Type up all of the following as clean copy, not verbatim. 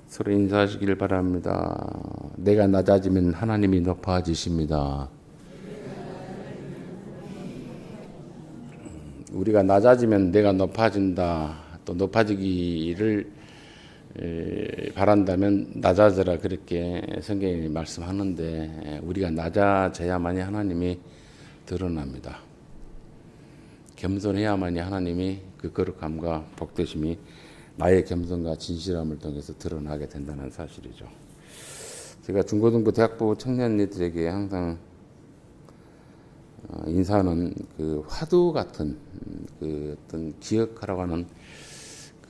서로 인사하시길 바랍니다. 내가 낮아지면 하나님이 높아지십니다. 우리가 낮아지면 내가 높아진다. 또 높아지기를 바란다면 낮아져라, 그렇게 성경이 말씀하는데, 우리가 낮아져야만이 하나님이 드러납니다. 겸손해야만이 하나님이 그 거룩함과 복되심이 나의 겸손과 진실함을 통해서 드러나게 된다는 사실이죠. 제가 중고등부 대학부 청년들에게 항상 인사하는 그 화두 같은 그 어떤 기억하라고 하는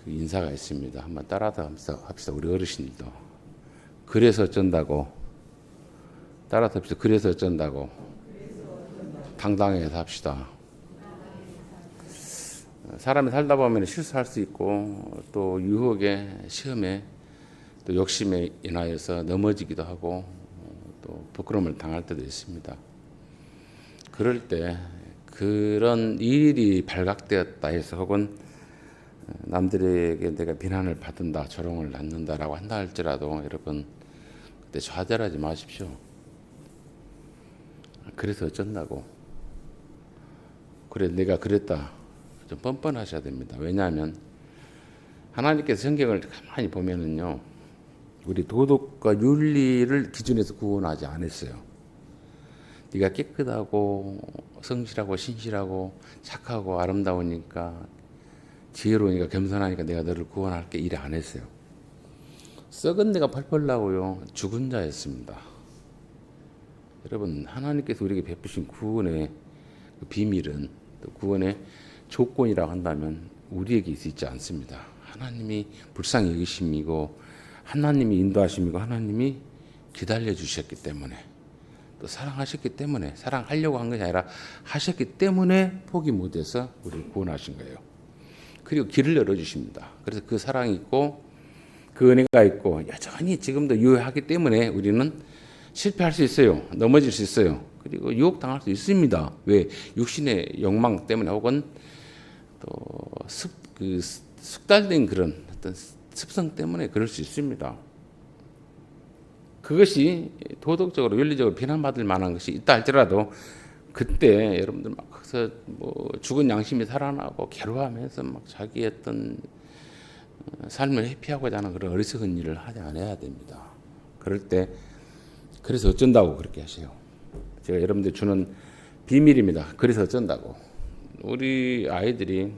그 인사가 있습니다. 한번 따라서 합시다. 우리 어르신도 그래서 어쩐다고, 따라서 합시다. 그래서 어쩐다고, 당당해서 합시다. 사람이 살다 보면 실수할 수 있고, 또 유혹에, 시험에, 또 욕심에 인하여서 넘어지기도 하고, 또 부끄러움을 당할 때도 있습니다. 그럴 때 그런 일이 발각되었다 해서, 혹은 남들에게 내가 비난을 받는다, 조롱을 받는다라고 한다 할지라도, 여러분 그때 좌절하지 마십시오. 그래서 어쩐다고, 그래 내가 그랬다, 좀 뻔뻔하셔야 됩니다. 왜냐하면 하나님께서 성경을 가만히 보면은요, 우리 도덕과 윤리를 기준에서 구원하지 않았어요. 네가 깨끗하고 성실하고 신실하고 착하고 아름다우니까, 지혜로우니까, 겸손하니까 내가 너를 구원할게, 이래 안 했어요. 썩은 내가 펄펄 나고요, 죽은 자였습니다. 여러분, 하나님께서 우리에게 베푸신 구원의 그 비밀은, 또 구원의 조건이라고 한다면 우리에게 있지 않습니다. 하나님이 불쌍히 여기심이고, 하나님이 인도하심이고, 하나님이 기다려 주셨기 때문에, 또 사랑하셨기 때문에, 사랑하려고 한 것이 아니라 하셨기 때문에 포기 못해서 우리를 구원하신 거예요. 그리고 길을 열어주십니다. 그래서 그 사랑이 있고 그 은혜가 있고 여전히 지금도 유효하기 때문에 우리는 실패할 수 있어요. 넘어질 수 있어요. 그리고 유혹당할 수 있습니다. 왜? 육신의 욕망 때문에, 혹은 또 숙달된 그런 어떤 습성 때문에 그럴 수 있습니다. 그것이 도덕적으로 윤리적으로 비난받을 만한 것이 있다 할지라도, 그때 여러분들 막 거기서 뭐 죽은 양심이 살아나고 괴로워하면서 막 자기의 어떤 삶을 회피하고자 하는 그런 어리석은 일을 하지 않아야 됩니다. 그럴 때 그래서 어쩐다고 그렇게 하세요. 제가 여러분들 주는 비밀입니다. 그래서 어쩐다고. 우리 아이들이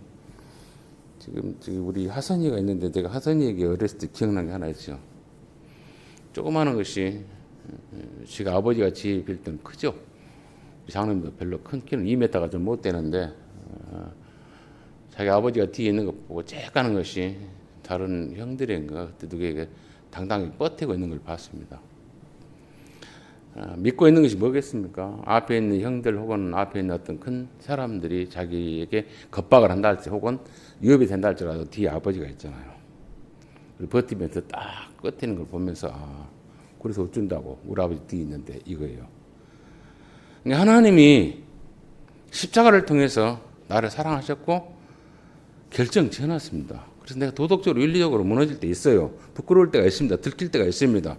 지금 우리 하선이가 있는데, 제가 하선이에게 어렸을 때 기억난 게 하나 있어요. 조그마한 것이, 지가 아버지가 집에 빌 때는 크죠. 장남도 별로 큰 키는 2m가 좀 못 되는데, 자기 아버지가 뒤에 있는 거 보고 쬐까는 것이 다른 형들인가 그때 누구에게 당당히 뻗태고 있는 걸 봤습니다. 믿고 있는 것이 뭐겠습니까? 앞에 있는 형들 혹은 앞에 있는 어떤 큰 사람들이 자기에게 겁박을 한다 할지, 혹은 위협이 된다 할지라도 뒤에 아버지가 있잖아요. 버티면서 딱 버티는 걸 보면서, 그래서 어쩐다고, 우리 아버지 뒤에 있는데, 이거예요. 하나님이 십자가를 통해서 나를 사랑하셨고 결정 지어놨습니다. 그래서 내가 도덕적으로 윤리적으로 무너질 때 있어요. 부끄러울 때가 있습니다. 들킬 때가 있습니다.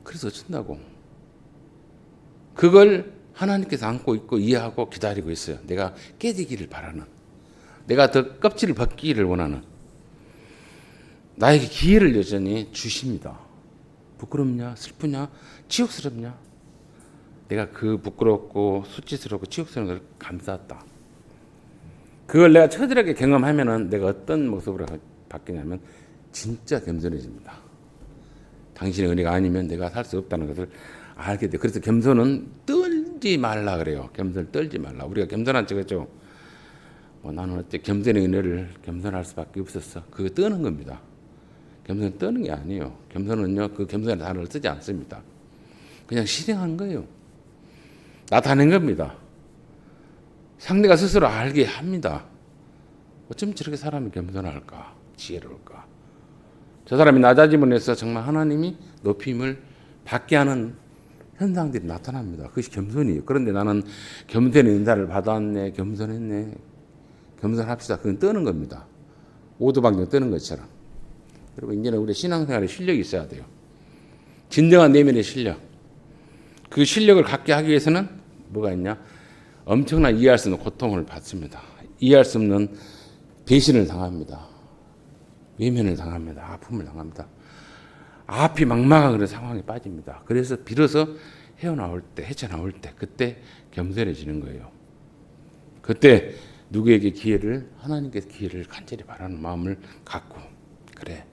그래서 어쩐다고. 그걸 하나님께서 안고 있고 이해하고 기다리고 있어요. 내가 깨지기를 바라는, 내가 더 껍질을 벗기기를 원하는, 나에게 기회를 여전히 주십니다. 부끄럽냐, 슬프냐, 치욕스럽냐, 내가 그 부끄럽고 수치스럽고 치욕스러운 걸 감쌌다. 그걸 내가 처절하게 경험하면은 내가 어떤 모습으로 바뀌냐면 진짜 겸손해집니다. 당신의 은혜가 아니면 내가 살 수 없다는 것을 알게 돼. 그래서 겸손은 떨지 말라 그래요. 겸손을 떨지 말라. 우리가 겸손한 척했죠. 나는 어째 겸손의 은혜를 겸손할 수밖에 없었어. 그거 떠는 겁니다. 겸손은 떠는 게 아니에요. 겸손은요, 그 겸손의 단어를 쓰지 않습니다. 그냥 실행한 거예요. 나타낸 겁니다. 상대가 스스로 알게 합니다. 어쩜 저렇게 사람이 겸손할까, 지혜로울까. 저 사람이 낮아짐을 해서 정말 하나님이 높임을 받게 하는 현상들이 나타납니다. 그것이 겸손이에요. 그런데 나는 겸손의 인사를 받았네, 겸손했네, 겸손합시다. 그건 떠는 겁니다. 오두방정 떠는 것처럼. 여러분 이제는 우리 신앙생활에 실력이 있어야 돼요. 진정한 내면의 실력. 그 실력을 갖게 하기 위해서는 뭐가 있냐? 엄청난 이해할 수 없는 고통을 받습니다. 이해할 수 없는 배신을 당합니다. 외면을 당합니다. 아픔을 당합니다. 앞이 막막한 그런 상황에 빠집니다. 그래서 비로소 헤어나올 때, 헤쳐나올 때, 그때 겸손해지는 거예요. 그때 누구에게 기회를, 하나님께서 기회를 간절히 바라는 마음을 갖고, 그래,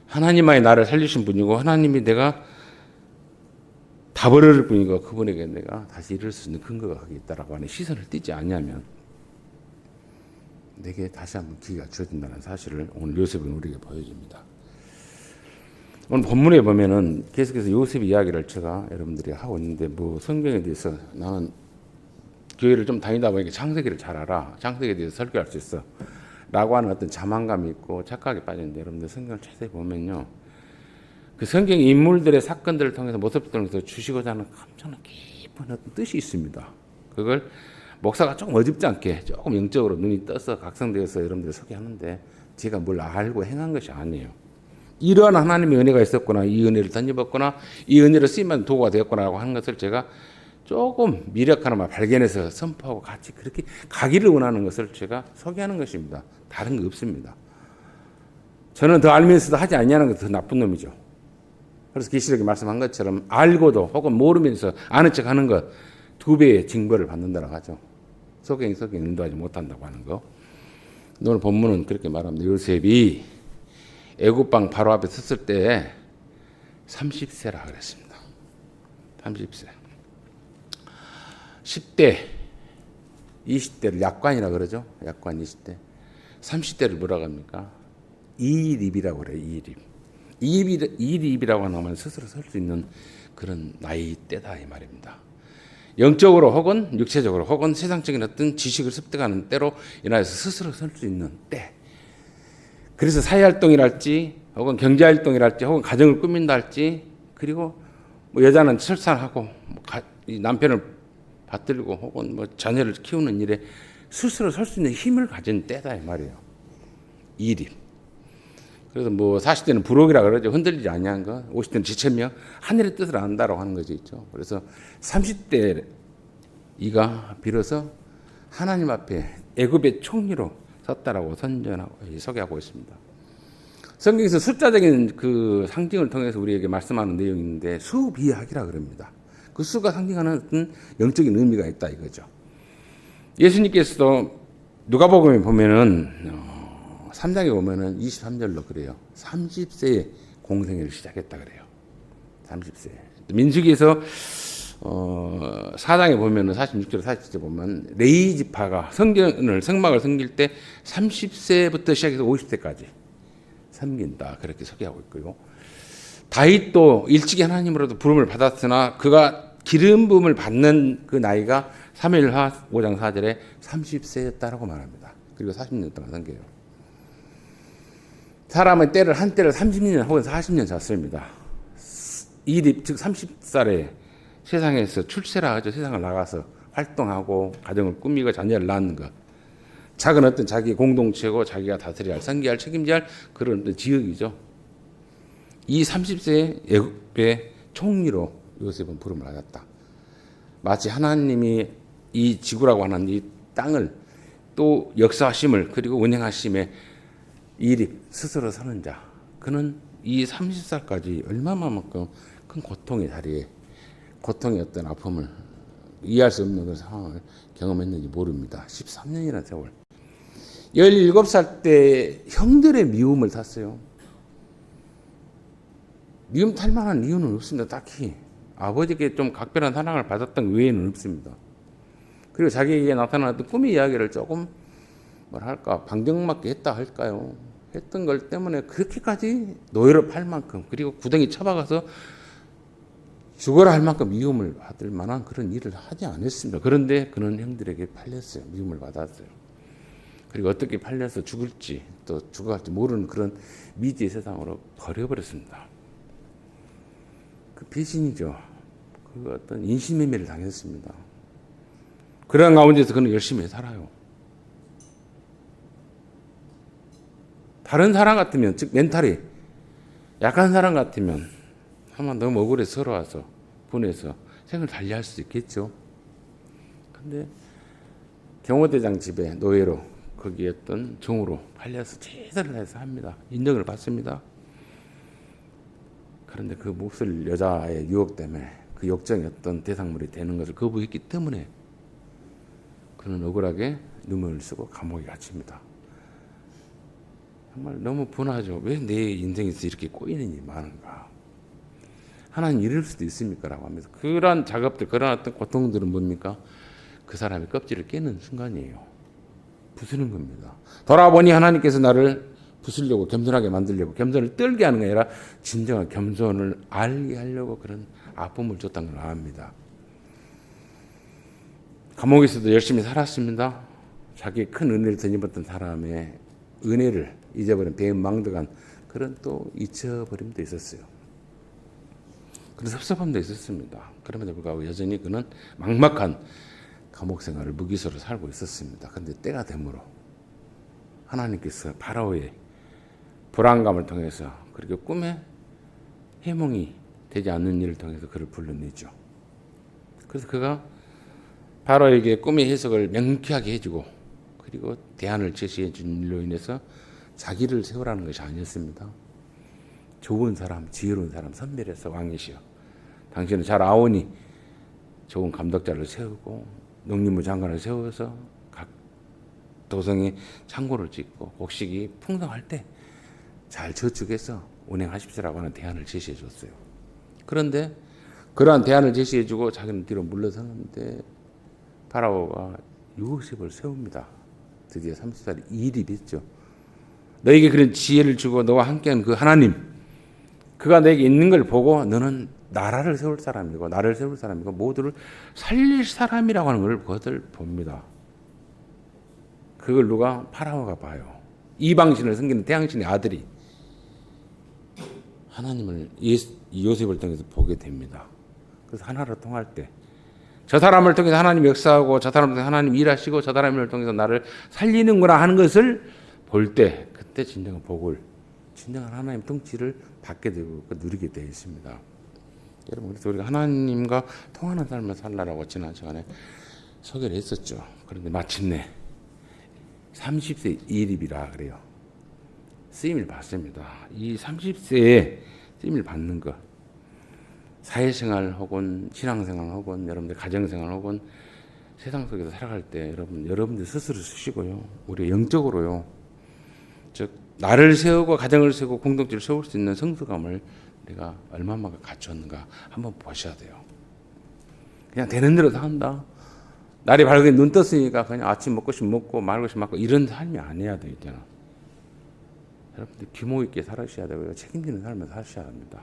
하나님만이 나를 살리신 분이고 하나님이 내가 다 버릴 뿐이고 그분에게 내가 다시 이룰 수 있는 근거가 거기 있다라고 하는 시선을 띄지 않냐면 내게 다시 한번 기회가 주어진다는 사실을 오늘 요셉은 우리에게 보여줍니다. 오늘 본문에 보면은 계속해서 요셉 이야기를 제가 여러분들이 하고 있는데, 뭐 성경에 대해서 나는 교회를 좀 다니다 보니까 창세기를 잘 알아, 창세기에 대해서 설교할 수 있어 라고 하는 어떤 자만감이 있고 착각에 빠지는데, 여러분들 성경을 자세히 보면요, 그 성경 인물들의 사건들을 통해서 모습을 통해서 주시고자 하는 엄청난 깊은 어떤 뜻이 있습니다. 그걸 목사가 조금 어줍지 않게 조금 영적으로 눈이 떠서 각성되어서 여러분들 소개하는데, 제가 뭘 알고 행한 것이 아니에요. 이러한 하나님의 은혜가 있었구나, 이 은혜를 던져봤구나, 이 은혜를 쓰임만 도구가 되었구나라고 하는 것을 제가 조금 미력하는 말 발견해서 선포하고 같이 그렇게 가기를 원하는 것을 제가 소개하는 것입니다. 다른 거 없습니다. 저는 더 알면서도 하지 않냐는 게 더 나쁜 놈이죠. 그래서 계시록에 말씀한 것처럼 알고도 혹은 모르면서 아는 척하는 것 2배의 징벌을 받는다고 하죠. 소경이 인도하지 못한다고 하는 거. 오늘 본문은 그렇게 말합니다. 요셉이 애굽 왕 바로 앞에 섰을 때 30세라 그랬습니다. 30세. 10대, 20대를 약관이라 그러죠. 약관 20대. 30대를 뭐라고 합니까? 이립이라고 그래요. 이립이라고 하면 스스로 설 수 있는 그런 나이대다 이 말입니다. 영적으로 혹은 육체적으로 혹은 세상적인 어떤 지식을 습득하는 때로 인하여서 스스로 설 수 있는 때. 그래서 사회활동이랄지 혹은 경제활동이랄지 혹은 가정을 꾸민다 할지, 그리고 뭐 여자는 출산하고 남편을 받들고 혹은 뭐 자녀를 키우는 일에 스스로 설 수 있는 힘을 가진 때다 이 말이에요. 이립. 그래서 뭐 40대는 부록이라 그러죠. 흔들리지 아니한 거. 50대는 지체명, 하늘의 뜻을 안다라고 하는 거죠. 있죠. 그래서 30대 이가 비로소 하나님 앞에 애굽의 총리로 섰다라고 선전하고 소개하고 있습니다. 성경에서 숫자적인 그 상징을 통해서 우리에게 말씀하는 내용이 있는데, 수비학이라 그럽니다. 그 수가 상징하는 어떤 영적인 의미가 있다 이거죠. 예수님께서도 누가복음에 보면은 3장에 보면은 23절로 그래요. 30세에 공생애를 시작했다 그래요. 30세. 민수기에서 4장에 보면은 46절 47절 보면 레위 지파가 성막을 섬길 때 30세부터 시작해서 50세까지 섬긴다 그렇게 소개하고 있고요. 다윗도 일찍이 하나님으로부터 부름을 받았으나 그가 기름 부음을 받는 그 나이가 사무엘하 5장 4절에 30세였다라고 말합니다. 그리고 40년 동안 섬겨요. 사람의 때를 한때를 30년 혹은 40년 잤습니다. 이립 즉 30살에 세상에서 출세라 하죠. 세상을 나가서 활동하고 가정을 꾸미고 자녀를 낳는 것. 작은 어떤 자기 공동체고 자기가 다스려야 할, 섬겨야 할, 책임져야 할 그런 어떤 지역이죠. 이 30세의 애굽의 총리로 요셉은 부름을 받았다. 마치 하나님이 이 지구라고 하는 이 땅을 또 역사하심을 그리고 운행하심에 이립 스스로 서는 자. 그는 이 30살까지 얼마만큼 큰 고통의 자리에 고통의 어떤 아픔을 이해할 수 없는 그런 상황을 경험했는지 모릅니다. 13년이라는 세월. 17살 때 형들의 미움을 탔어요. 미움 탈 만한 이유는 없습니다. 딱히. 아버지께 좀 각별한 사랑을 받았던 외에는 없습니다. 그리고 자기에게 나타났던 꿈의 이야기를 조금 뭐랄까 방정맞게 했다 할까요? 했던 걸 때문에 그렇게까지 노예로 팔 만큼, 그리고 구덩이 처박아서 죽어라 할 만큼 미움을 받을 만한 그런 일을 하지 않았습니다. 그런데 그는 형들에게 팔렸어요. 미움을 받았어요. 그리고 어떻게 팔려서 죽을지 또 죽어갈지 모르는 그런 미지의 세상으로 버려버렸습니다. 그 배신이죠. 그 어떤 인신매매를 당했습니다. 그런 가운데서 그는 열심히 살아요. 다른 사람 같으면 즉 멘탈이 약한 사람 같으면 아마 너무 억울해 서러워서 분해서 생을 달리할 수 있겠죠. 근데 경호대장 집에 노예로 거기에 어떤 종으로 팔려서 최선을 해서 합니다. 인정을 받습니다. 그런데 그 몹쓸 여자의 유혹 때문에 그 욕정의 어떤 대상물이 되는 것을 거부했기 때문에 그는 억울하게 눈물을 쓰고 감옥에 갇힙니다. 정말 너무 분하죠. 왜 내 인생에서 이렇게 꼬이는 일이 많은가. 하나님 이럴 수도 있습니까? 라고 하면서 그러한 작업들, 그러한 어떤 고통들은 뭡니까? 그 사람의 껍질을 깨는 순간이에요. 부수는 겁니다. 돌아보니 하나님께서 나를 부수려고 겸손하게 만들려고 겸손을 떨게 하는 게 아니라 진정한 겸손을 알게 하려고 그런 아픔을 줬다는 걸 압니다. 감옥에서도 열심히 살았습니다. 자기의 큰 은혜를 덧입었던 사람의 은혜를 잊어버린 배은망덕한 그런 또 잊혀버림도 있었어요. 그런 섭섭함도 있었습니다. 그럼에도 불구하고 여전히 그는 막막한 감옥 생활을 무기수로 살고 있었습니다. 그런데 때가 되므로 하나님께서 파라오의 불안감을 통해서 그리고 꿈에 해몽이 되지 않는 일을 통해서 그를 불러내죠. 그래서 그가 파라오에게 꿈의 해석을 명쾌하게 해주고 그리고 대안을 제시해 준 일로 인해서 자기를 세우라는 것이 아니었습니다. 좋은 사람, 지혜로운 사람 선별해서 왕이시여 당신은 잘 아오니 좋은 감독자를 세우고 농림부 장관을 세워서 각 도성에 창고를 짓고 곡식이 풍성할 때 잘 저축해서 운행하십시오라고 하는 대안을 제시해 줬어요. 그런데 그러한 대안을 제시해 주고 자기는 뒤로 물러서는데 파라오가 요셉을 세웁니다. 드디어 30살이 일이 됐죠. 너에게 그런 지혜를 주고 너와 함께한 그 하나님, 그가 너에게 있는 걸 보고 너는 나라를 세울 사람이고 나를 세울 사람이고 모두를 살릴 사람이라고 하는 걸 그것을 봅니다. 그걸 누가? 파라오가 봐요. 이방신을 섬기는 태양신의 아들이 하나님을 요셉을 통해서 보게 됩니다. 그래서 하나로 통할 때 저 사람을 통해서 하나님 역사하고 저 사람을 통해서 하나님 일하시고 저 사람을 통해서 나를 살리는구나 하는 것을 볼 때 그때 진정한 복을 진정한 하나님 통치를 받게 되고 누리게 되어 있습니다. 여러분 그래서 우리가 하나님과 통하는 삶을 살라라고 지난 시간에 소개를 했었죠. 그런데 마침내 30세 이립이라 그래요. 쓰임을 받습니다. 이 30세에 쓰임을 받는 것 사회생활 혹은 신앙생활 혹은 여러분들 가정생활 혹은 세상 속에서 살아갈 때 여러분들 스스로 쓰시고요. 우리 영적으로요. 즉 나를 세우고 가정을 세우고 공동체를 세울 수 있는 성숙감을 우리가 얼마만큼 갖췄는가 한번 보셔야 돼요. 그냥 되는 대로 다 한다. 날이 밝게 눈 떴으니까 그냥 아침 먹고 싶으면 먹고 말 것이 먹고 이런 삶이 아니어야 돼요. 이제는. 여러분들 규모 있게 살아셔야 되고요. 책임지는 삶을 사셔야 합니다.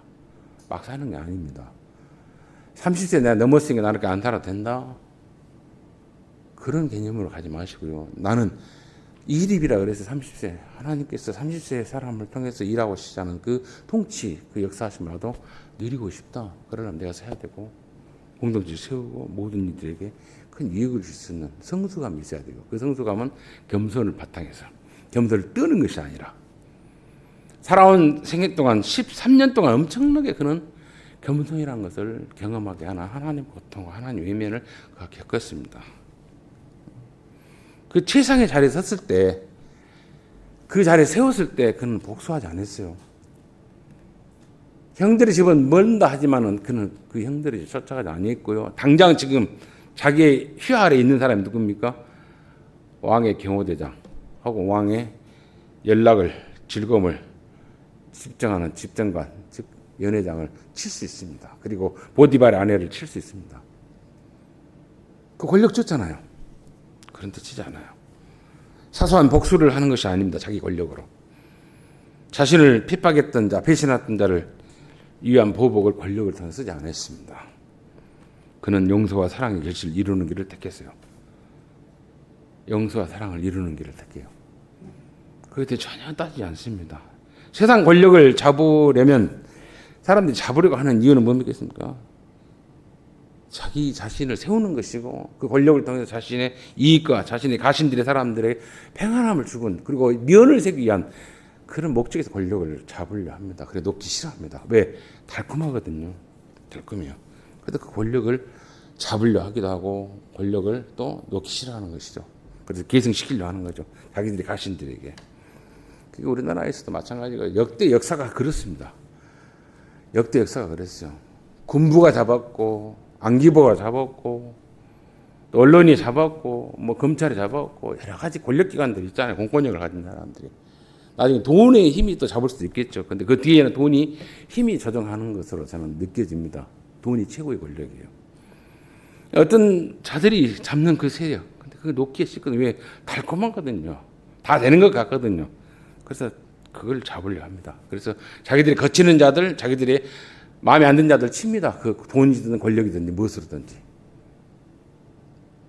막 사는 게 아닙니다. 30세 내가 넘었으니까 나는 안 살아도 된다. 그런 개념으로 가지 마시고요. 나는 이립이라 그래서 30세 하나님께서 30세의 사람을 통해서 일하고 시작하는 그 통치, 그 역사하심이라도 누리고 싶다. 그러려면 내가 서야 되고 공동체를 세우고 모든 이들에게 큰 이익을 줄 수 있는 성숙감이 있어야 되고 그 성숙감은 겸손을 바탕에서 겸손을 뜨는 것이 아니라 살아온 생애 동안 13년 동안 엄청나게 그는 겸손이라는 것을 경험하게 하는 하나님 고통과 하나님 외면을 그가 겪었습니다. 그 최상의 자리에 섰을 때 그 자리에 세웠을 때 그는 복수하지 않았어요. 형들의 집은 멀다 하지만은 그는 그 형들이 쫓아가지 아니했고요. 당장 지금 자기의 휘하 아래 있는 사람이 누굽니까? 왕의 경호대장 하고 왕의 연락을 즐거움을 집정하는 집정관 즉 연회장을 칠 수 있습니다. 그리고 보디발의 아내를 칠 수 있습니다. 그 권력 줬잖아요. 그런데 치지 않아요. 사소한 복수를 하는 것이 아닙니다. 자기 권력으로. 자신을 핍박했던 자, 배신했던 자를 위한 보복을 권력을 통해 쓰지 않았습니다. 그는 용서와 사랑의 결실을 이루는 길을 택했어요. 용서와 사랑을 이루는 길을 택해요. 그에 대해 전혀 따지지 않습니다. 세상 권력을 잡으려면 사람들이 잡으려고 하는 이유는 뭡니까? 자기 자신을 세우는 것이고 그 권력을 통해서 자신의 이익과 자신의 가신들의 사람들의 평안함을 주군 그리고 면을 세기 위한 그런 목적에서 권력을 잡으려 합니다. 그래 놓기 싫어합니다. 왜? 달콤하거든요. 달콤해요. 그래서 그 권력을 잡으려 하기도 하고 권력을 또 놓기 싫어하는 것이죠. 그래서 계승시키려 하는 거죠. 자기들이 가신들에게. 그게 우리나라에서도 마찬가지고 역대 역사가 그렇습니다. 역대 역사가 그랬어요. 군부가 잡았고 안기부가 잡았고 또 언론이 잡았고 뭐 검찰이 잡았고 여러 가지 권력기관들 있잖아요. 공권력을 가진 사람들이. 나중에 돈의 힘이 또 잡을 수도 있겠죠. 근데 그 뒤에는 돈이 힘이 조정하는 것으로 저는 느껴집니다. 돈이 최고의 권력이에요. 어떤 자들이 잡는 그 세력. 근데 그게 놓기에 쉽거든요. 왜? 달콤하거든요. 다 되는 것 같거든요. 그래서 그걸 잡으려 합니다. 그래서 자기들이 거치는 자들, 자기들이 마음에 안 드는 자들 칩니다. 그 돈이든 권력이든지 무엇으로든지.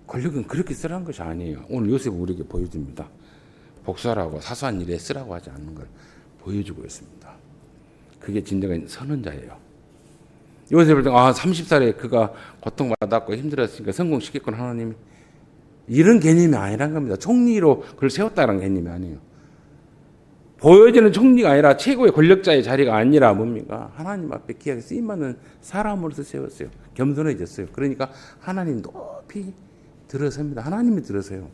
권력은 그렇게 쓰라는 것이 아니에요. 오늘 요셉은 우리에게 보여줍니다. 복수하라고 사소한 일에 쓰라고 하지 않는 걸 보여주고 있습니다. 그게 진정한 선언자예요. 요셉을 30살에 그가 고통받았고 힘들었으니까 성공시켰군 하나님이. 이런 개념이 아니란 겁니다. 총리로 그걸 세웠다는 개념이 아니에요. 보여지는 총리가 아니라 최고의 권력자의 자리가 아니라 뭡니까? 하나님 앞에 귀하게 쓰임받는 사람으로서 세웠어요. 겸손해졌어요. 그러니까 하나님 높이 들어섭니다. 하나님이 들어서요.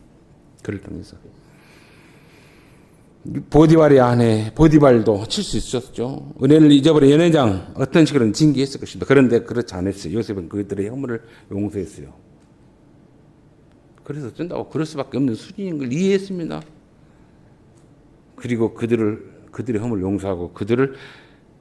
그를 통해서. 보디발의 아내 보디발도 칠 수 있었죠. 은혜를 잊어버린 연회장 어떤 식으로는 징계했을 것입니다. 그런데 그렇지 않았어요. 요셉은 그들의 허물을 용서했어요. 그래서 쩐다고 그럴 수밖에 없는 수준인 걸 이해했습니다. 그리고 그들의 허물을 용서하고 그들을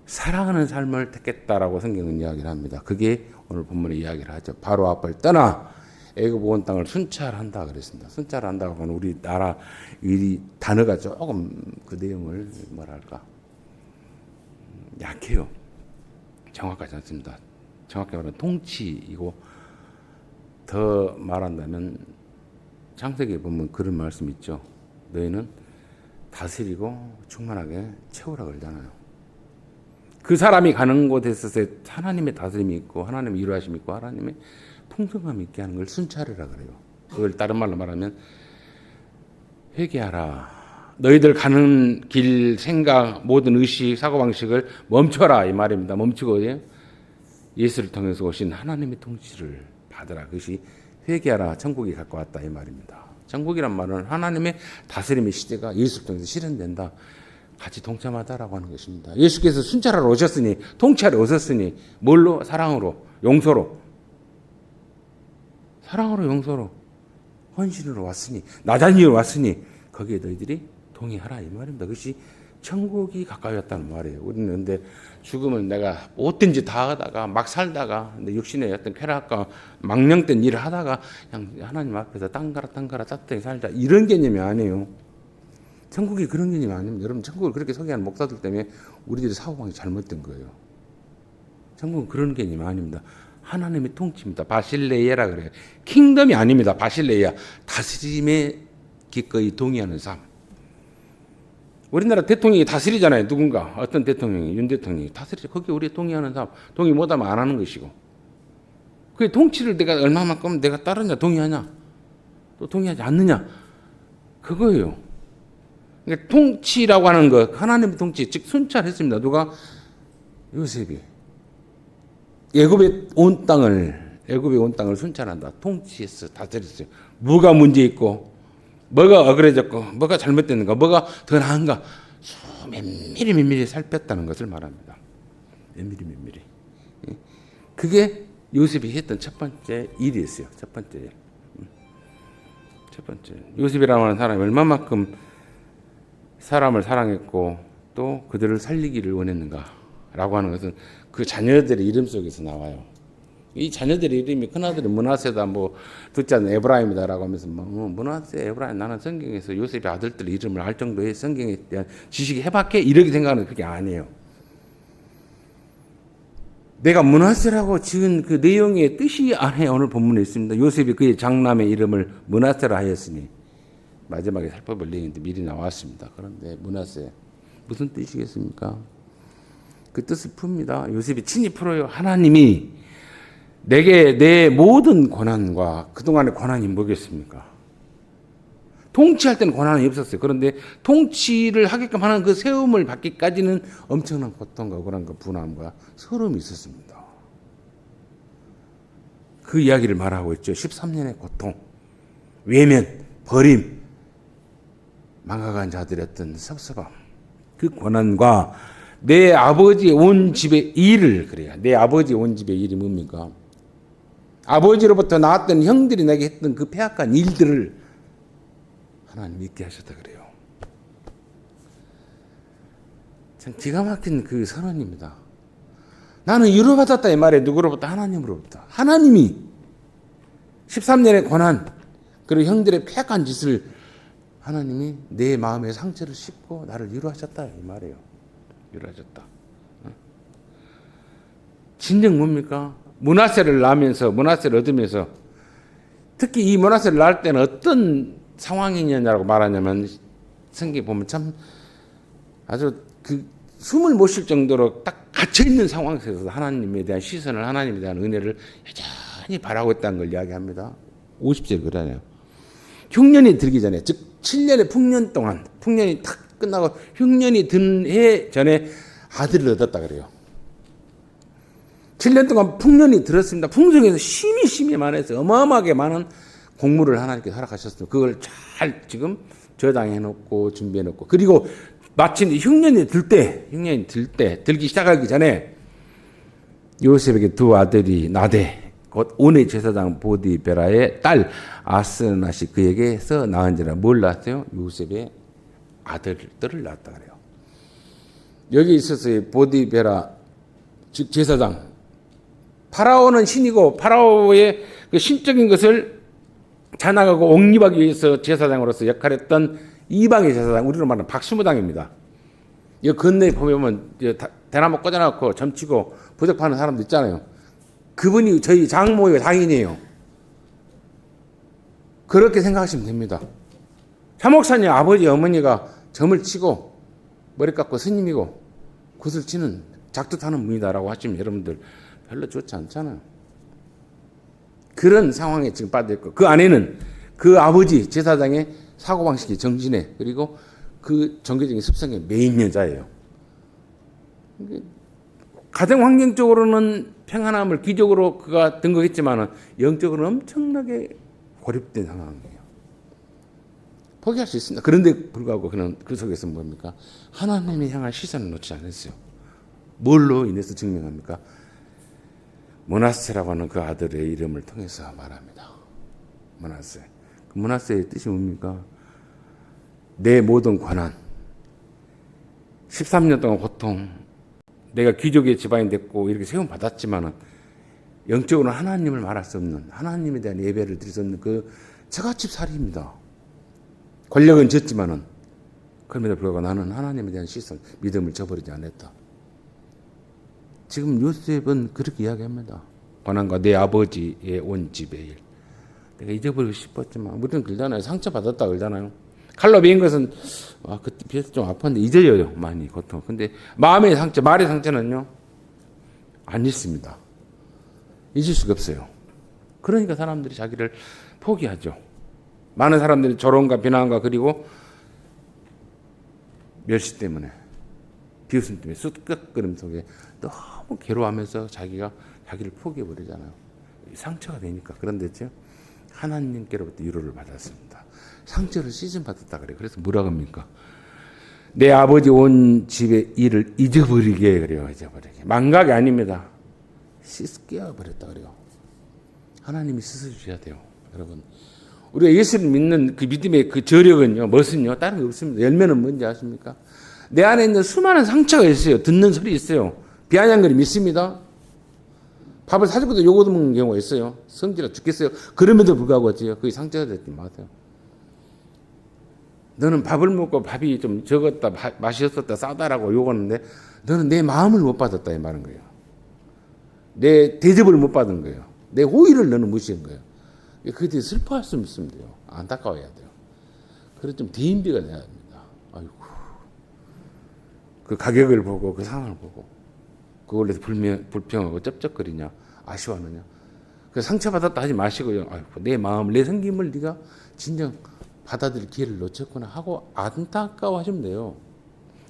사랑하는 삶을 택했다라고 성경은 이야기를 합니다. 그게 오늘 본문의 이야기를 하죠. 바로 앞을 떠나 애굽 온 땅을 순찰한다 그랬습니다. 순찰한다고 하면 우리나라 이 단어가 조금 그 내용을 뭐랄까 약해요. 정확하지 않습니다. 정확히 말하면 통치이고 더 말한다면 창세기에 보면 그런 말씀 있죠. 너희는 다스리고 충만하게 채우라 그러잖아요. 그 사람이 가는 곳에 있어서 하나님의 다스림이 있고 하나님의 일하심이 있고 하나님의 풍성함이 있게 하는 걸 순찰이라 그래요. 그걸 다른 말로 말하면 회개하라. 너희들 가는 길, 생각, 모든 의식, 사고방식을 멈춰라 이 말입니다. 멈추고 예수를 통해서 오신 하나님의 통치를 받으라. 그것이 회개하라. 천국이 가까웠다 이 말입니다. 천국이란 말은 하나님의 다스림의 시대가 예수를 통해서 실현된다. 같이 동참하다라고 하는 것입니다. 예수께서 순찰하러 오셨으니 통치하러 오셨으니 뭘로? 사랑으로, 용서로. 사랑으로 용서로 헌신으로 왔으니 나자니로 왔으니 거기에 너희들이 동의하라 이 말입니다. 그것이 천국이 가까이었다는 말이에요. 우리는 근데 죽음은 내가 뭐든지 다 하다가 막 살다가 내 육신의 어떤 쾌락과 망령된 일을 하다가 그냥 하나님 앞에서 땅가라 따뜻하게 살자 이런 개념이 아니에요. 천국이 그런 개념이 아닙니다. 여러분 천국을 그렇게 소개하는 목사들 때문에 우리들이 사고방이 잘못된 거예요. 천국은 그런 개념이 아닙니다. 하나님의 통치입니다. 바실레이아라 그래요. 킹덤이 아닙니다. 바실레이아. 다스림에 기꺼이 동의하는 삶. 우리나라 대통령이 다스리잖아요. 누군가. 어떤 대통령이, 윤 대통령이 다스리죠. 거기에 우리 동의하는 삶. 동의 못하면 안 하는 것이고. 그 통치를 내가 얼마만큼 내가 따르냐, 동의하냐, 또 동의하지 않느냐. 그거예요. 그러니까 통치라고 하는 것, 하나님의 통치, 즉 순찰했습니다. 누가? 요셉이. 애굽에 온 땅을 순찰한다. 통치했어, 다스렸어요. 뭐가 문제 있고, 뭐가 억울해졌고, 뭐가 잘못됐는가, 뭐가 더 나은가, 면밀히 살폈다는 것을 말합니다. 면밀히. 그게 요셉이 했던 첫 번째 일이었어요. 첫 번째. 요셉이라고 하는 사람이 얼마만큼 사람을 사랑했고 또 그들을 살리기를 원했는가라고 하는 것은 그 자녀들의 이름 속에서 나와요. 이 자녀들의 이름이 큰아들은 므낫세다 뭐 듣지 않는 에브라임이다라고 하면서 뭐 므낫세 에브라임 나는 성경에서 요셉의 아들들 이름을 알 정도의 성경에 대한 지식이 해박해 이렇게 생각하는 그게 아니에요. 내가 므낫세라고 지은 그 내용의 뜻이 안에 오늘 본문에 있습니다. 요셉이 그의 장남의 이름을 므낫세라 하였으니 마지막에 살펴볼 내용인데 미리 나왔습니다. 그런데 므낫세 무슨 뜻이겠습니까? 그 뜻을 풉니다. 요셉이 친히 풀어요. 하나님이 내게 내 모든 고난과 그동안의 고난이 뭐겠습니까? 통치할 때는 권한이 없었어요. 그런데 통치를 하게끔 하는 그 세움을 받기까지는 엄청난 고통과 억울함과 분함과 서러움이 있었습니다. 그 이야기를 말하고 있죠. 13년의 고통, 외면, 버림, 망각한 자들의 어떤 섭섭함, 그 고난과 내 아버지의 온 집의 일을, 그래요. 내 아버지의 온 집의 일이 뭡니까? 아버지로부터 나왔던 형들이 내게 했던 그 패악한 일들을 하나님 잊게 하셨다 그래요. 참 기가 막힌 그 선언입니다. 나는 위로받았다 이 말에 누구로부터? 하나님으로부터. 하나님이 13년의 고난 그리고 형들의 패악한 짓을 하나님이 내 마음의 상처를 씹고 나를 위로하셨다 이 말이에요. 위로하셨다. 진정 뭡니까? 므낫세를 낳으면서 므낫세를 얻으면서 특히 이 므낫세를 낳을 때는 어떤 상황이냐라고 말하냐면 성경에 보면 참 아주 그 숨을 못 쉴 정도로 딱 갇혀 있는 상황에서 하나님에 대한 시선을 하나님에 대한 은혜를 여전히 바라고 있다는 걸 이야기합니다. 50절 그러네요. 흉년이 들기 전에 즉 7년의 풍년 동안 풍년이 탁 끝나고 흉년이 든 해 전에 아들을 얻었다 그래요. 7년 동안 풍년이 들었습니다. 풍성에서 심히 많아서 어마어마하게 많은 곡물을 하나님께 허락하셨습니다. 그걸 잘 지금 저장해 놓고 준비해 놓고 그리고 마침 흉년이 들기 시작하기 전에 요셉에게 두 아들이 나되 곧 온의 제사장 보디베라의 딸 아스낫이 그에게서 낳은지라 뭘 낳았어요? 요셉의 아들들을 낳았다 그래요. 여기 있어서 보디베라 즉 제사장 파라오는 신이고 파라오의 그 신적인 것을 잔악하고 옹립하기 위해서 제사장으로서 역할했던 이방의 제사장, 우리로 말하는 박수무당입니다. 이 건너에 보면 대나무 꽂아놓고 점치고 부적파는 사람도 있잖아요. 그분이 저희 장모의 장인이에요. 그렇게 생각하시면 됩니다. 차목사님 아버지 어머니가 점을 치고 머리 깎고 스님이고 굿을 치는 작두타는 분이다라고 하시면 여러분들 별로 좋지 않잖아요. 그런 상황에 지금 빠져있고 그 안에는 그 아버지 제사장의 사고방식이 정진해 그리고 그 종교적인 습성의 메인 여자예요. 가정 환경적으로는 평안함을 기적으로 그가 등극했지만 영적으로는 엄청나게 고립된 상황이에요. 포기할 수 있습니다. 그런데 불구하고 그는 그 속에서 뭡니까? 하나님이 향한 시선을 놓지 않았어요. 뭘로 인해서 증명합니까? 므낫세라고 하는 그 아들의 이름을 통해서 말합니다. 므낫세. 그 므낫세의 뜻이 뭡니까? 내 모든 고난, 13년 동안 고통, 내가 귀족의 집안이 됐고 이렇게 세움 받았지만은 영적으로는 하나님을 말할 수 없는 하나님에 대한 예배를 드릴 수 없는 그 처갓집 살이입니다. 권력은 졌지만은 그럼에도 불구하고 나는 하나님에 대한 시선, 믿음을 저버리지 않았다. 지금 요셉은 그렇게 이야기합니다. 고난과 내 아버지의 온 집의 일. 내가 잊어버리고 싶었지만 우리는 그러잖아요. 상처받았다 그러잖아요. 칼로 베인 것은 그때 비해서 좀 아팠는데 잊어요. 많이 고통. 근데 마음의 상처, 말의 상처는요. 안 잊습니다. 잊을 수가 없어요. 그러니까 사람들이 자기를 포기하죠. 많은 사람들이 조롱과 비난과 그리고 멸시 때문에 비웃음 때문에 쑥덕거림 속에 너무 괴로워하면서 자기를 포기해버리잖아요. 상처가 되니까. 그런데죠. 하나님께로부터 위로를 받았습니다. 상처를 시즌 받았다 그래요. 그래서 뭐라고 합니까? 내 아버지 온 집의 일을 잊어버리게 그래요. 잊어버리게. 망각이 아닙니다. 씻겨 버렸다 그래요. 하나님이 씻어주셔야 돼요. 여러분. 우리가 예수를 믿는 그 믿음의 그 저력은요. 무엇은요? 다른 게 없습니다. 열매는 뭔지 아십니까? 내 안에 있는 수많은 상처가 있어요. 듣는 소리 있어요. 비아냥거리 믿습니다. 밥을 사주고도 욕 얻어먹는 경우가 있어요. 성질나 죽겠어요. 그럼에도 불구하고 그게 상처가 됐지 마세요. 너는 밥을 먹고 밥이 좀 적었다, 맛이 없었다, 싸다라고 욕하는데 너는 내 마음을 못 받았다 이 말인 거예요. 내 대접을 못 받은 거예요. 내 호의를 너는 무시한 거예요. 그에 대해 슬퍼할 수 있으면 돼요. 안타까워야 돼요. 그래서 좀 대인비가 돼야 됩니다. 아이고. 그 가격을 보고 그 상황을 보고 그걸로 불평하고 쩝쩝거리냐 아쉬워하느냐. 그 상처받았다 하지 마시고요. 아이고, 내 마음, 내 생김을 네가 진정 받아들일 기회를 놓쳤구나 하고 안타까워하시면 돼요.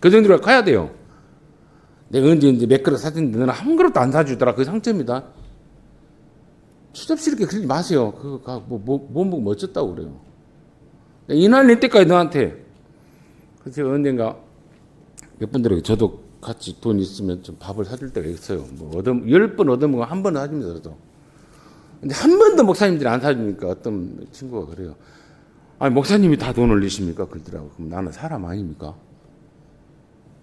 그 정도로 가야 돼요. 내가 언제 몇 그릇 사줬는데 너는 한 그릇도 안 사주더라. 그게 상처입니다. 추잡스럽게 그러지 마세요. 그거 뭐 보고 어쩌다고 그래요. 이날 낼 때까지 너한테. 그래서 제가 언젠가 몇 분들에게 저도 같이 돈 있으면 좀 밥을 사줄 때가 있어요. 뭐 10번 얻어먹으면 한 번은 사줍니다. 저도. 근데 한 번도 목사님들이 안 사주니까 어떤 친구가 그래요. 아니 목사님이 다 돈 올리십니까? 그러더라고. 그럼 나는 사람 아닙니까?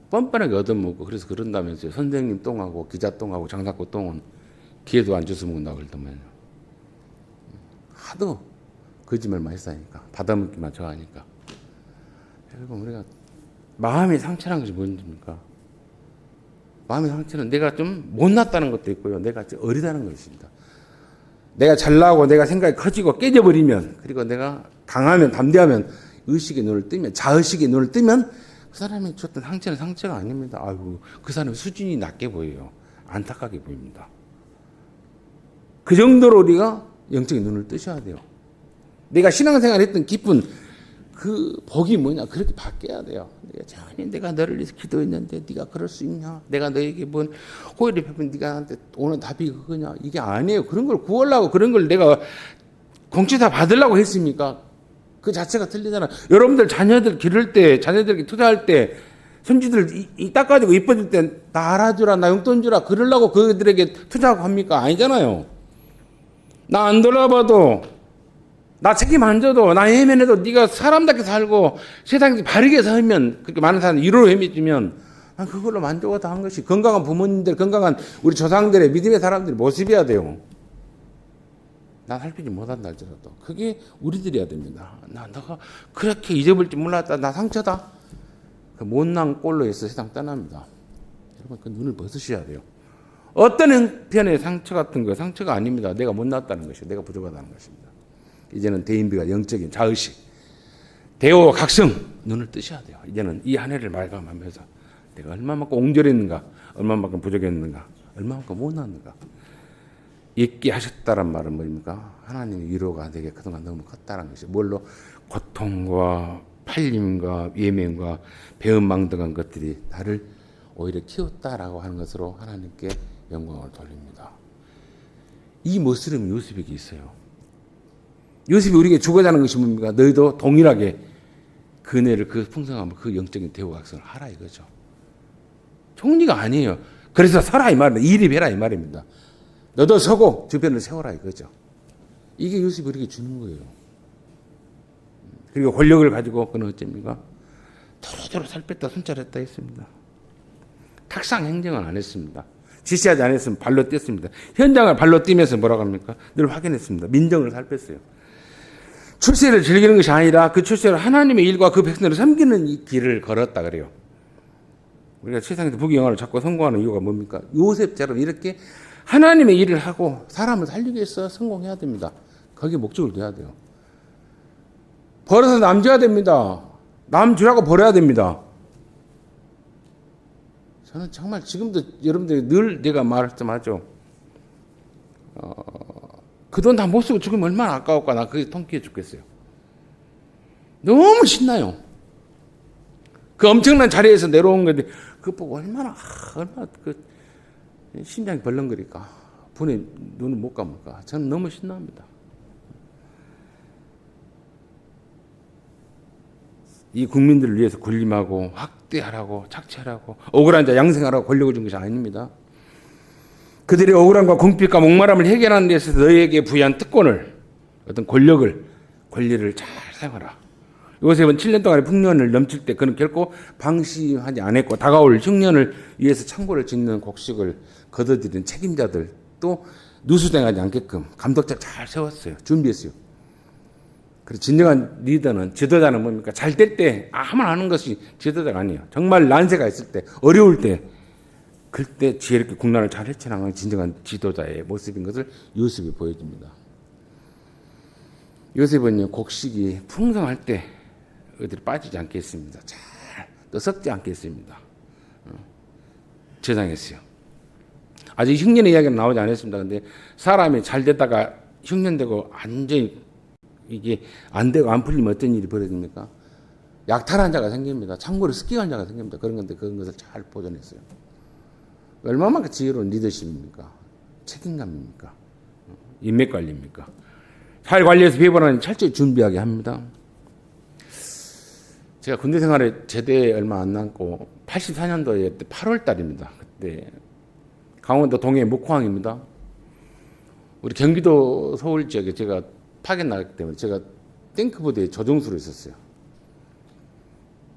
뻔뻔하게 얻어먹고 그래서 그런다면서요. 선생님 똥하고 기자 똥하고 장사꾼 똥은 기회도 안 줘서 먹는다고 그러더만요. 하도 거짓말 많이 싸니까 받아먹기만 좋아하니까. 결국 우리가 마음의 상처라는 것이 뭔지입니까? 마음의 상처는 내가 좀 못났다는 것도 있고요. 내가 좀 어리다는 것입니다. 내가 잘나고 내가 생각이 커지고 깨져버리면, 그리고 내가 강하면 담대하면 의식의 눈을 뜨면, 자의식의 눈을 뜨면 그 사람이 줬던 상처는 상처가 아닙니다. 아이고, 그 사람의 수준이 낮게 보여요. 안타깝게 보입니다. 그 정도로 우리가 영적인 눈을 뜨셔야 돼요. 내가 신앙생활 했던 기쁜 그 복이 뭐냐, 그렇게 바뀌어야 돼요. 내가 너를 위해서 기도했는데 네가 그럴 수 있냐? 내가 너에게 뭔 호의를 베푼 네가 나한테 오는 답이 그거냐? 이게 아니에요. 그런 걸 구하려고, 그런 걸 내가 공짜 받으려고 했습니까? 그 자체가 틀리잖아. 여러분들 자녀들 기를 때, 자녀들에게 투자할 때, 손주들 닦아주고 이뻐질 때 나 알아주라, 나 용돈 주라 그러려고 그들에게 투자하고 합니까? 아니잖아요. 나 안 돌아봐도, 나 책임 안 져도, 나 헤매내도 네가 사람답게 살고 세상에서 바르게 살면, 그렇게 많은 사람이 이로로 헤매지면 그걸로 만족하다 한 것이 건강한 부모님들, 건강한 우리 조상들의 믿음의 사람들의 모습이어야 돼요. 난 살피지 못한다 할지라도 그게 우리들이어야 됩니다. 너가 그렇게 잊어버릴 줄 몰랐다. 나 상처다. 그 못난 꼴로 해서 세상 떠납니다. 여러분 그 눈을 벗으셔야 돼요. 어떤 형편의 상처 같은 거 상처가 아닙니다. 내가 못났다는 것이요. 내가 부족하다는 것입니다. 이제는 대인비가 영적인 자의식, 대오 각성 눈을 뜨셔야 돼요. 이제는 이 한 해를 마감하면서 내가 얼마만큼 옹졸했는가, 얼마만큼 부족했는가, 얼마만큼 못났는가. 잊게 하셨다란 말은 뭡니까? 하나님의 위로가 내게 그동안 너무 컸다는 것이 뭘로? 고통과 팔림과 예명과 배은망덕한 것들이 나를 오히려 키웠다라고 하는 것으로 하나님께 영광을 돌립니다. 이 모습이 요셉에게 있어요. 요셉이 우리에게 주고자 하는 것이 뭡니까? 너희도 동일하게 그 은혜를, 그 풍성함을, 그 영적인 대우각성을 하라 이거죠. 총리가 아니에요. 그래서 서라 이 말입니다. 이립해라 이 말입니다. 너도 서고 주변을 세워라 이거죠. 이게 요셉이 우리에게 주는 거예요. 그리고 권력을 가지고 그는 어쩝니까? 도로도로 살 뺐다 손절했다 했습니다. 탁상 행정은 안 했습니다. 지시하지 않았으면 발로 뗐습니다. 현장을 발로 뛰면서 뭐라고 합니까? 늘 확인했습니다. 민정을 살 뺐어요. 출세를 즐기는 것이 아니라 그 출세를 하나님의 일과 그 백성들을 섬기는 이 길을 걸었다 그래요. 우리가 세상에서 부귀영화를 찾고 성공하는 이유가 뭡니까? 요셉처럼 이렇게 하나님의 일을 하고 사람을 살리기 위해서 성공해야 됩니다. 거기에 목적을 둬야 돼요. 벌어서 남 줘야 됩니다. 남 주라고 벌어야 됩니다. 저는 정말 지금도 여러분들이 늘 내가 말씀하죠. 그 돈 다 못 쓰고 죽으면 얼마나 아까울까. 나 그게 통쾌해 죽겠어요. 너무 신나요. 그 엄청난 자리에서 내려온 건데 그거 보고 얼마나 그 심장이 벌렁거릴까. 분에 눈을 못 감을까. 저는 너무 신납니다. 이 국민들을 위해서 군림하고 확대하라고 착취하라고 억울한 자 양생하라고 권력을 준 것이 아닙니다. 그들의 억울함과 궁핍과 목마름을 해결하는 데 있어서 너희에게 부여한 특권을, 어떤 권리를 잘 사용하라. 요셉은 7년 동안의 풍년을 넘칠 때 그는 결코 방심하지 않았고 다가올 흉년을 위해서 창고를 짓는 곡식을 거둬들이는 책임자들 또 누수당하지 않게끔 감독자 잘 세웠어요. 준비했어요. 그래서 진정한 리더는, 지도자는 뭡니까? 잘 될 때 아무나 하는 것이 지도자가 아니에요. 정말 난세가 있을 때, 어려울 때, 그때 지혜롭게 국난을 잘 헤쳐나가는 진정한 지도자의 모습인 것을 요셉이 보여줍니다. 요셉은요, 곡식이 풍성할 때 어디를 빠지지 않게 했습니다. 또 썩지 않게 했습니다. 저장했어요. 아직 흉년의 이야기는 나오지 않았습니다. 근데 사람이 잘 됐다가 흉년되고 완전히 이게 안 되고 안 풀리면 어떤 일이 벌어집니까? 약탈한 자가 생깁니다. 창고를 습격한 자가 생깁니다. 그런 건데 그런 것을 잘 보존했어요. 얼마만큼 지혜로운 리더십입니까? 책임감입니까? 인맥 관리입니까? 잘 관리해서 배분하는 철저히 준비하게 합니다. 제가 군대 생활에 제대 얼마 안 남고 84년도에 8월 달입니다. 그때 강원도 동해 목포항입니다. 우리 경기도 서울 지역에 제가 파견 나갔기 때문에 제가 탱크부대에 조종수로 있었어요.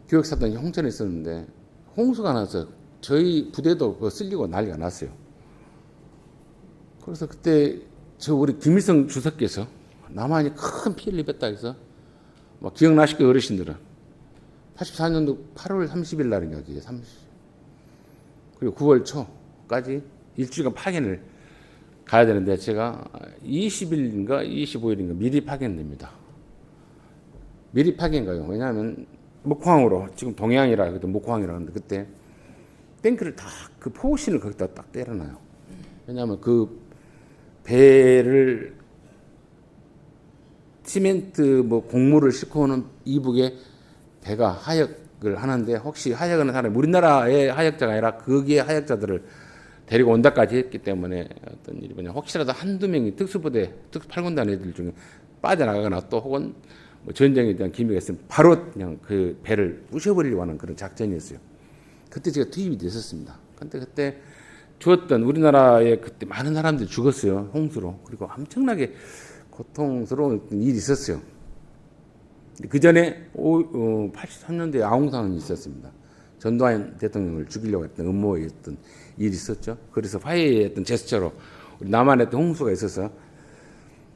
교육사단 홍천에 있었는데 홍수가 나서 저희 부대도 그거 쓸리고 난리가 났어요. 그래서 그때 저 우리 김일성 주석께서 남한이 큰 피해를 입었다 해서 막 기억나실 거예요, 어르신들은. 84년도 8월 30일 날인가 그게 30. 그리고 9월 초까지 일주일간 파견을 가야 되는데 제가 20일인가 25일인가 미리 파견됩니다. 미리 파견 가요. 왜냐하면 목포항으로 지금 동해안이라 그때 목포항이라 하는데 그때 탱크를 다 그 포신을 거기다 딱 때려놔요. 왜냐하면 그 배를 시멘트 뭐 곡물을 싣고 오는 이북에 배가 하역을 하는데 혹시 하역하는 사람이 우리나라의 하역자가 아니라 거기에 하역자들을 데리고 온다까지 했기 때문에 어떤 일이 뭐냐 혹시라도 한두 명이 특수부대 특수 8군단 애들 중에 빠져나가거나 또 혹은 뭐 전쟁에 대한 기미가 있으면 바로 그냥 그 배를 부셔버리려고 하는 그런 작전이었어요. 그때 제가 투입이 됐었습니다. 근데 그때 죽었던 우리나라에 그때 많은 사람들이 죽었어요. 홍수로. 그리고 엄청나게 고통스러운 일이 있었어요. 그 전에 83년도에 아웅산이 있었습니다. 전두환 대통령을 죽이려고 했던 음모였던 일이 있었죠. 그래서 화해의 어떤 제스처로 우리 남한에 어떤 홍수가 있어서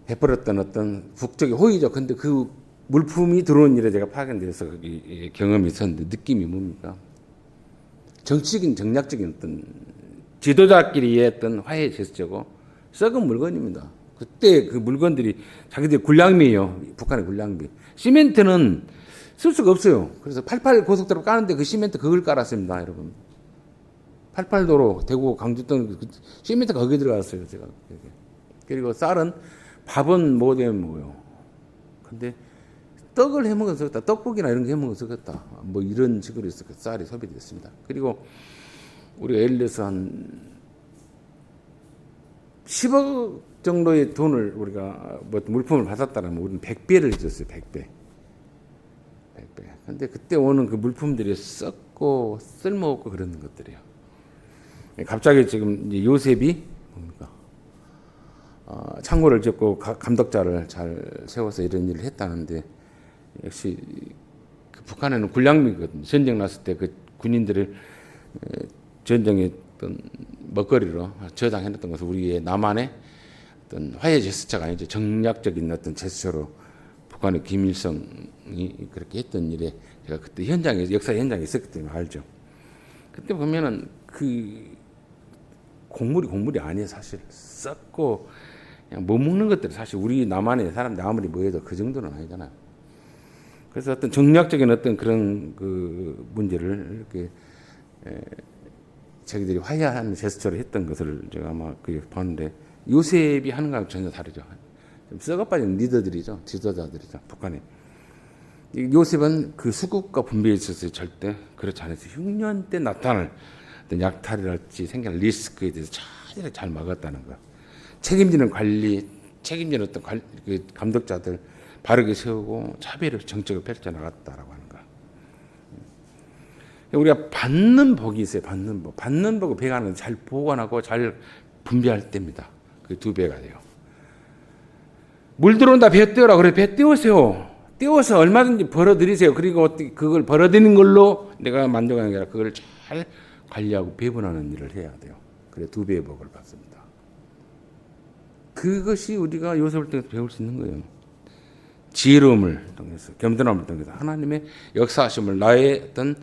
베풀었던 어떤 북쪽의 호의죠. 근데 그 물품이 들어온 일에 제가 파견돼서 거기 경험이 있었는데 느낌이 뭡니까? 정치적인 정략적인 어떤 지도자끼리 했던 화해 제스처고 썩은 물건입니다. 그때 그 물건들이 자기들 군량미예요. 북한의 군량미. 시멘트는 쓸 수가 없어요. 그래서 88 고속도로 까는데 그 시멘트 그걸 깔았습니다, 여러분. 88도로 대구 강주 등 시멘트가 거기 들어갔어요, 제가. 그리고 쌀은 밥은 뭐 되면 뭐요. 근데 떡을 해 먹어서 겠다 떡국이나 이런 거 해 먹어서 겠다 뭐 이런 식으로 해서 그 쌀이 소비됐습니다. 그리고 우리가 예를 들어서 한 10억 정도의 돈을 우리가 뭐 물품을 받았다면 우리는 100배를 해줬어요. 100배. 100배. 근데 그때 오는 그 물품들이 썩고 쓸모없고 그런 것들이에요. 갑자기 지금 요셉이 뭡니까? 창고를 짓고 감독자를 잘 세워서 이런 일을 했다는데 역시 그 북한에는 군량미거든요. 전쟁 났을 때 그 군인들을 전쟁의 어떤 먹거리로 저장해놨던 것은 우리의 남한의 어떤 화해 제스처가 아니죠. 정략적인 어떤 제스처로 북한의 김일성이 그렇게 했던 일에 제가 그때 현장에 역사 현장에 있었기 때문에 알죠. 그때 보면은 그 곡물이 아니에요. 사실 썩고 그냥 못 먹는 것들이 사실 우리 남한의 사람들 아무리 뭐해도 그 정도는 아니잖아요. 그래서 어떤 정략적인 어떤 그런 그 문제를 이렇게 자기들이 화해하는 제스처를 했던 것을 제가 아마 그 봤는데 요셉이 하는 거랑 전혀 다르죠. 좀 썩어빠진 리더들이죠. 지도자들이죠. 북한에. 요셉은 그 수국과 분배에 있어서 절대 그렇지 않아서 흉년 때 나타날 어떤 약탈이랄지 생겨날 리스크에 대해서 잘 막았다는 거. 책임지는 관리, 책임지는 어떤 그 감독자들 바르게 세우고 차별을 정책을 펼쳐나갔다라고 하는 거. 우리가 받는 복이 있어요. 받는 복. 받는 복을 배가는 잘 보관하고 잘 분배할 때입니다. 그 2배가 돼요. 물 들어온다 배 떼어라. 그래 배 떼우세요. 떼워서 얼마든지 벌어들이세요. 그리고 그걸 벌어들이는 걸로 내가 만족하는 게 아니라 그걸 잘 관리하고 배분하는 일을 해야 돼요. 그래 2배의 복을 받습니다. 그것이 우리가 요셉을 통해서 배울 수 있는 거예요. 지혜로움을 통해서 겸손함을 통해서 하나님의 역사하심을 나의 어떤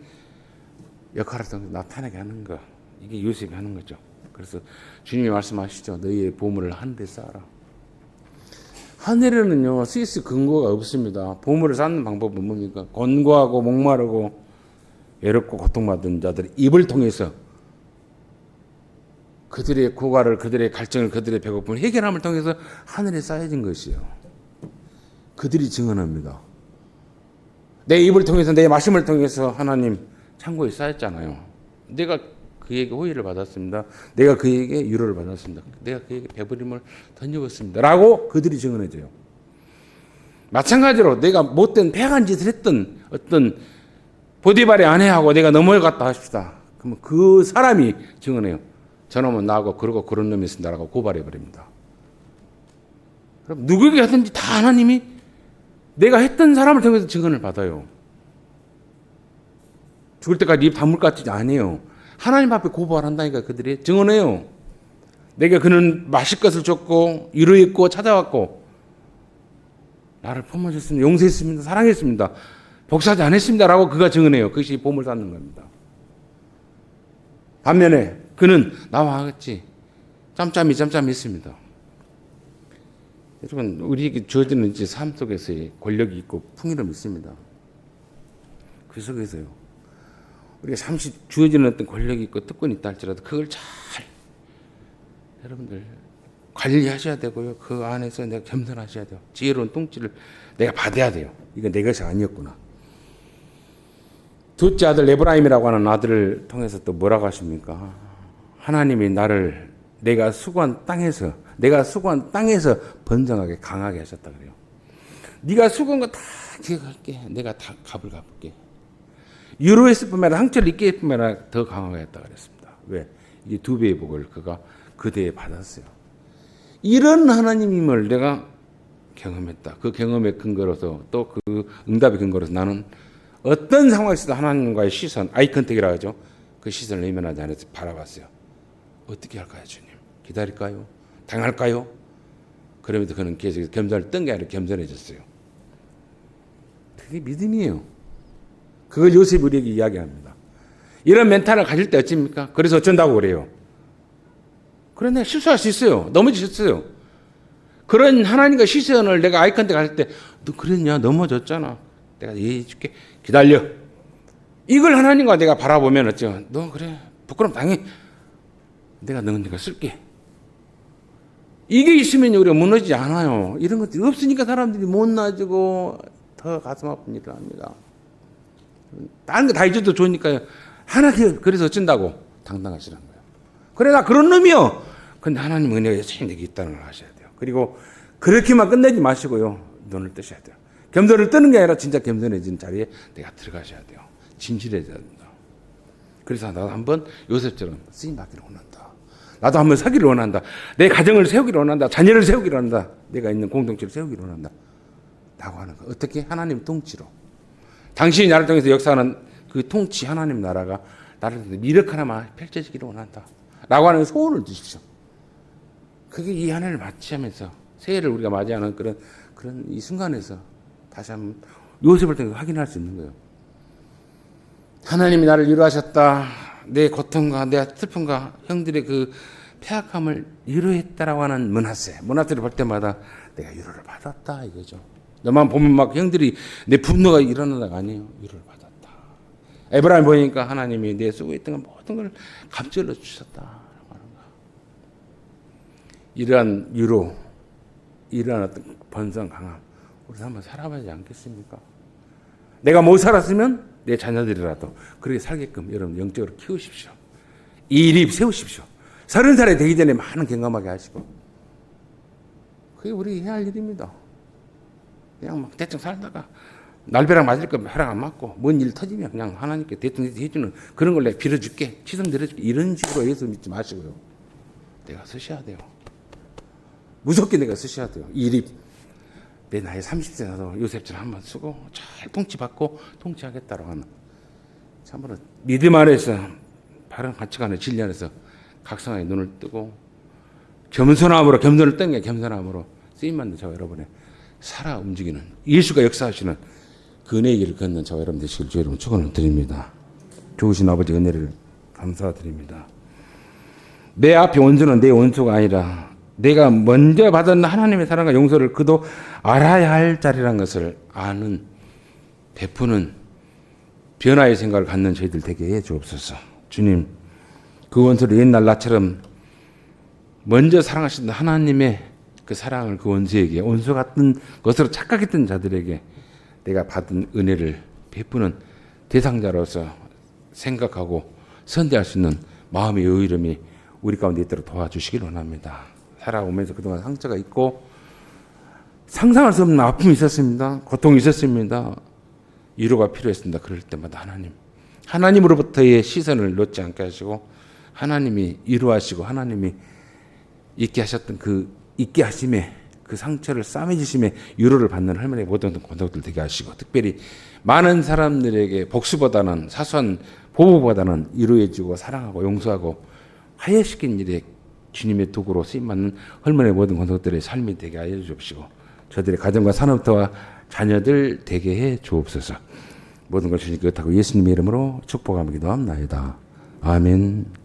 역할을 통해서 나타나게 하는 거. 이게 요셉이 하는 거죠. 그래서 주님이 말씀하시죠. 너희의 보물을 하늘에 쌓아라. 하늘에는요 스위스 근거가 없습니다. 보물을 쌓는 방법은 뭡니까? 곤고하고 목마르고 외롭고 고통받은 자들의 입을 통해서 그들의 고갈을, 그들의 갈증을, 그들의 배고픔을 해결함을 통해서 하늘에 쌓여진 것이요. 그들이 증언합니다. 내 입을 통해서 내 말씀을 통해서 하나님 창고에 쌓였잖아요. 내가 그에게 호의를 받았습니다. 내가 그에게 위로를 받았습니다. 내가 그에게 배부림을 던져봤습니다. 라고 그들이 증언해줘요. 마찬가지로 내가 못된 패한 짓을 했던 어떤 보디발의 아내하고 내가 넘어갔다 하십시다. 그러면 그 사람이 증언해요. 저놈은 나하고 그러고 그런 놈이 있습니다라고 고발해버립니다. 그럼 누구에게 하든지 다 하나님이 내가 했던 사람을 통해서 증언을 받아요. 죽을 때까지 입 다물 것 같지 않아요. 하나님 앞에 고발한다니까 그들이 증언해요. 내가 그는 마실 것을 줬고 위로했고 찾아왔고 나를 품어줬습니다. 용서했습니다. 사랑했습니다. 복사하지 않았습니다. 라고 그가 증언해요. 그것이 보물 쌓는 겁니다. 반면에 그는 나와 같이 짬짬이 했습니다. 여러분 우리에게 주어지는 삶 속에서의 권력이 있고 풍요로움이 있습니다. 그 속에서요. 우리가 잠시 주어지는 어떤 권력이 있고 특권이 있다 할지라도 그걸 잘 여러분들 관리하셔야 되고요. 그 안에서 내가 겸손하셔야 돼요. 지혜로운 통치를 내가 받아야 돼요. 이건 내 것이 아니었구나. 둘째 아들 에브라임이라고 하는 아들을 통해서 또 뭐라고 하십니까? 하나님이 나를 내가 수고한 땅에서 번성하게 강하게 하셨다 그래요. 네가 수고한 거 다 기억할게. 내가 다 값을 갚을게. 유로했을 뿐만 아니라 상처를 입게 했을 뿐만 아니라 더 강하게 했다 그랬습니다. 왜? 이 두 배의 복을 그가 그대에 받았어요. 이런 하나님임을 내가 경험했다. 그 경험의 근거로서 또 그 응답의 근거로서 나는 어떤 상황에서도 하나님과의 시선, 아이 컨택이라고 하죠. 그 시선을 외면하지 않아서 바라봤어요. 어떻게 할까요, 주님? 기다릴까요? 당할까요? 그러면서 그는 계속 겸손을 뜬 게 아니라 겸손해졌어요. 그게 믿음이에요. 그걸 요셉이 우리에게 이야기합니다. 이런 멘탈을 가질 때 어찌입니까? 그래서 어쩐다고 그래요. 그런데 실수할 수 있어요. 넘어지셨어요. 그런 하나님과 시선을 내가 아이 컨택 할 때 너 그랬냐? 넘어졌잖아. 내가 이해해 줄게. 기다려. 이걸 하나님과 내가 바라보면 어쩌? 너 그래. 부끄럼 당해. 내가 너가 쓸게. 이게 있으면 우리가 무너지지 않아요. 이런 것들이 없으니까 사람들이 못 나아지고 더 가슴 아픈 일을 합니다. 다른 거 다 잊어도 좋으니까요. 하나 그래서 어쩐다고 당당하시라는 거예요. 그래 나 그런 놈이요. 근데 하나님 은혜가 여전히 내게 있다는 걸 아셔야 돼요. 그리고 그렇게만 끝내지 마시고요. 눈을 뜨셔야 돼요. 겸손을 뜨는 게 아니라 진짜 겸손해진 자리에 내가 들어가셔야 돼요. 진실해져야 된다. 그래서 나도 한번 요셉처럼 쓰임 받기를 원한다. 나도 한번 사기를 원한다. 내 가정을 세우기를 원한다. 자녀를 세우기를 원한다. 내가 있는 공동체를 세우기를 원한다. 라고 하는 거. 어떻게? 하나님 통치로. 당신이 나를 통해서 역사하는 그 통치 하나님 나라가 나를 통해서 미력 하나만 펼쳐지기를 원한다. 라고 하는 소원을 주십시오. 그게 이 한 해를 맞이하면서 새해를 우리가 맞이하는 그런 이 순간에서 다시 한번 요셉을 통해서 확인할 수 있는 거예요. 하나님이 나를 위로하셨다. 내 고통과 내 슬픔과 형들의 그 폐악함을 위로했다라고 하는 문하세를 볼 때마다 내가 위로를 받았다 이거죠. 너만 보면 막 형들이 내 분노가 일어나다가 아니에요. 위로를 받았다. 에브라임 보니까 하나님이 내 수고했던 모든 걸 감절로 주셨다. 이러한 위로, 이러한 어떤 번성 강함, 우리 한번 살아봐야지 않겠습니까? 내가 못 살았으면 내 자녀들이라도 그렇게 살게끔 여러분 영적으로 키우십시오. 이립 세우십시오. 30살에 되기 전에 많은 경험하게 하시고 그게 우리 해야 할 일입니다. 그냥 막 대충 살다가 날벼락 맞을 거 벼락 안 맞고 뭔 일 터지면 그냥 하나님께 대충 해주는 그런 걸 내가 빌어줄게 치성 드려줄게 이런 식으로 예수 믿지 마시고요. 내가 쓰셔야 돼요. 무섭게 내가 쓰셔야 돼요. 이립 내 나이 30세 나도 요셉처럼 한번 쓰고 잘 통치받고 통치하겠다라고 하는 참으로 믿음 안에서 바른 가치관의 진리 안에서 각성하게 눈을 뜨고 겸손함으로 겸손을 뜬 게 겸손함으로 쓰임받는 저와 여러분의 살아 움직이는 예수가 역사하시는 그 은혜의 길을 걷는 저와 여러분 되시길 주의 이름으로 축원을 드립니다. 좋으신 아버지 은혜를 감사드립니다. 내 앞에 원수는 내 원수가 아니라 내가 먼저 받은 하나님의 사랑과 용서를 그도 알아야 할 자리라는 것을 아는 베푸는 변화의 생각을 갖는 저희들 되게 해 주옵소서. 주님 그 원수를 옛날 나처럼 먼저 사랑하신 하나님의 그 사랑을 그 원수에게 원수 같은 것으로 착각했던 자들에게 내가 받은 은혜를 베푸는 대상자로서 생각하고 선대할 수 있는 마음의 여유름이 우리 가운데 있도록 도와주시길 원합니다. 살아오면서 그동안 상처가 있고 상상할 수 없는 아픔이 있었습니다. 고통이 있었습니다. 위로가 필요했습니다. 그럴 때마다 하나님으로부터의 시선을 놓지 않게 하시고 하나님이 위로하시고 하나님이 있게 하셨던 그 있게 하심에 그 상처를 싸매주심에 위로를 받는 할머니의 모든 권속들 되게 하시고 특별히 많은 사람들에게 복수보다는 사소한 보복보다는 위로해주고 사랑하고 용서하고 화해시킨 일에 주님의 도구로 쓰임받는 할머니의 모든 권속들의 삶이 되게 하여 주옵시고 저들의 가정과 산업터와 자녀들 되게 해 주옵소서. 모든 걸 주님께 의탁하고 예수님의 이름으로 축복하며 기도합나이다. 아멘.